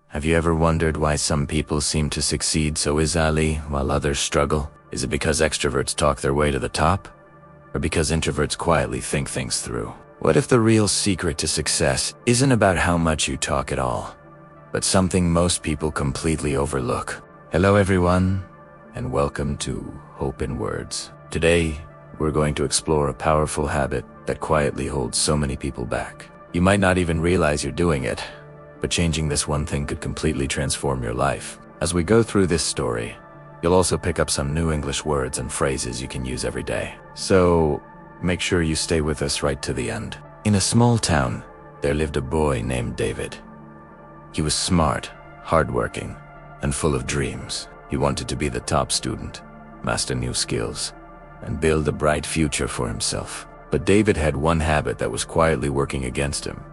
Have you ever wondered why some people seem to succeed so easily while others struggle? Is it because extroverts talk their way to the top? Or because introverts quietly think things through? What if the real secret to success isn't about how much you talk at all, but something most people completely overlook? Hello everyone, and welcome to Hope in Words. Today, we're going to explore a powerful habit that quietly holds so many people back. You might not even realize you're doing it, but changing this one thing could completely transform your life. As we go through this story, you'll also pick up some new English words and phrases you can use every day. So, make sure you stay with us right to the end. In a small town, there lived a boy named David. He was smart, hardworking, and full of dreams. He wanted to be the top student, master new skills, and build a bright future for himself. But David had one habit that was quietly working against him.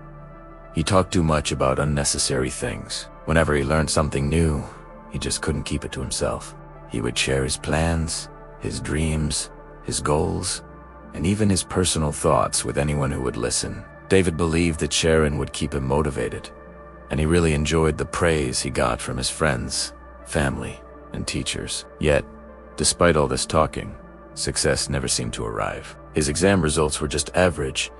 He talked too much about unnecessary things. Whenever he learned something new, he just couldn't keep it to himself. He would share his plans, his dreams, his goals, and even his personal thoughts with anyone who would listen. David believed that sharing would keep him motivated, and he really enjoyed the praise he got from his friends, family, and teachers. Yet, despite all this talking, success never seemed to arrive. His exam results were just average,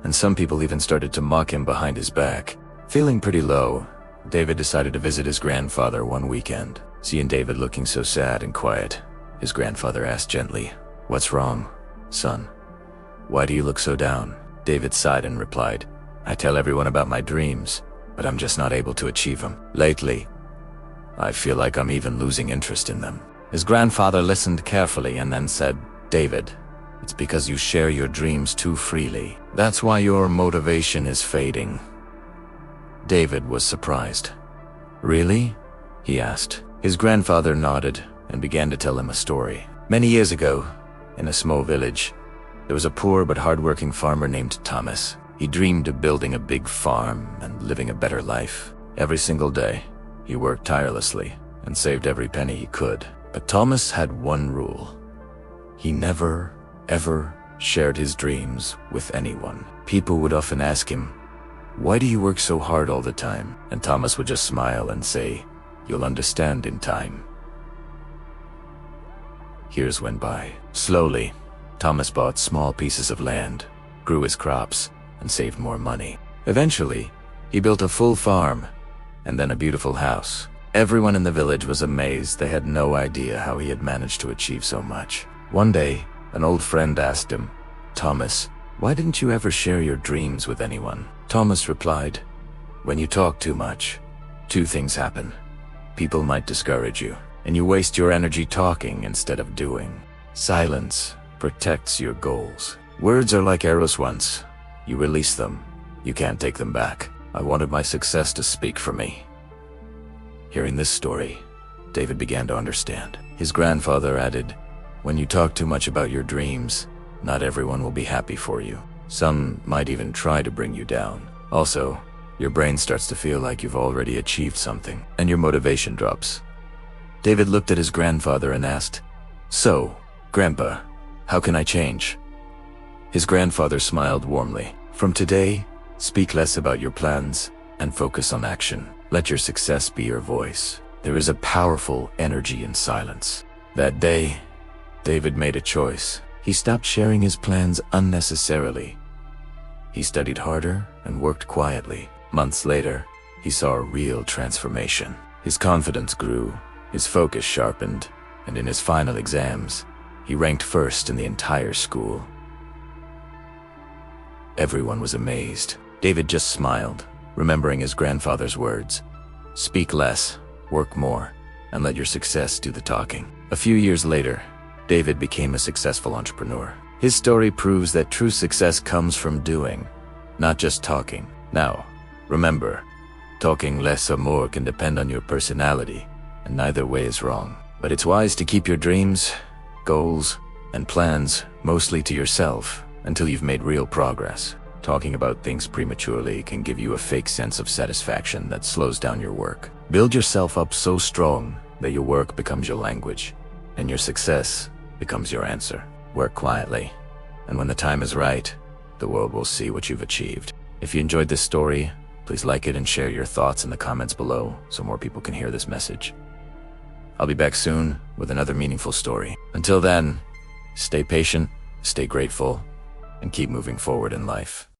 and some people even started to mock him behind his back. Feeling pretty low, David decided to visit his grandfather one weekend. Seeing David looking so sad and quiet, his grandfather asked gently, "What's wrong, son? Why do you look so down?" David sighed and replied, "I tell everyone about my dreams, but I'm just not able to achieve them. Lately, I feel like I'm even losing interest in them." His grandfather listened carefully and then said, "David, it's because you share your dreams too freely. That's why your motivation is fading." David was surprised. "Really?" he asked. His grandfather nodded and began to tell him a story. Many years ago, in a small village, there was a poor but hardworking farmer named Thomas. He dreamed of building a big farm and living a better life. Every single day, he worked tirelessly and saved every penny he could. But Thomas had one rule. He never, ever shared his dreams with anyone. People would often ask him, "Why do you work so hard all the time?" And Thomas would just smile and say, "You'll understand in time." Years went by. Slowly, Thomas bought small pieces of land, grew his crops, and saved more money. Eventually, he built a full farm, and then a beautiful house. Everyone in the village was amazed. They had no idea how he had managed to achieve so much. One day, an old friend asked him, "Thomas, why didn't you ever share your dreams with anyone?" Thomas replied, "When you talk too much, two things happen. People might discourage you, and you waste your energy talking instead of doing. Silence protects your goals. Words are like arrows once. You release them, you can't take them back. I wanted my success to speak for me." Hearing this story, David began to understand. His grandfather added, "When you talk too much about your dreams, not everyone will be happy for you. Some might even try to bring you down. Also, your brain starts to feel like you've already achieved something, and your motivation drops." David looked at his grandfather and asked, "So, Grandpa, how can I change?" His grandfather smiled warmly. "From today, speak less about your plans and focus on action. Let your success be your voice. There is a powerful energy in silence." That day, David made a choice. He stopped sharing his plans unnecessarily. He studied harder and worked quietly. Months later, he saw a real transformation. His confidence grew, his focus sharpened, and in his final exams, he ranked first in the entire school. Everyone was amazed. David just smiled, remembering his grandfather's words, "Speak less, work more, and let your success do the talking." A few years later, David became a successful entrepreneur. His story proves that true success comes from doing, not just talking. Now, remember, talking less or more can depend on your personality, and neither way is wrong. But it's wise to keep your dreams, goals, and plans mostly to yourself until you've made real progress. Talking about things prematurely can give you a fake sense of satisfaction that slows down your work. Build yourself up so strong that your work becomes your language, and your success becomes your answer. Work quietly, and when the time is right, the world will see what you've achieved. If you enjoyed this story, Please like it and share your thoughts in the comments below so more people can hear this message. I'll be back soon with another meaningful story. Until then, stay patient, stay grateful, and keep moving forward in life.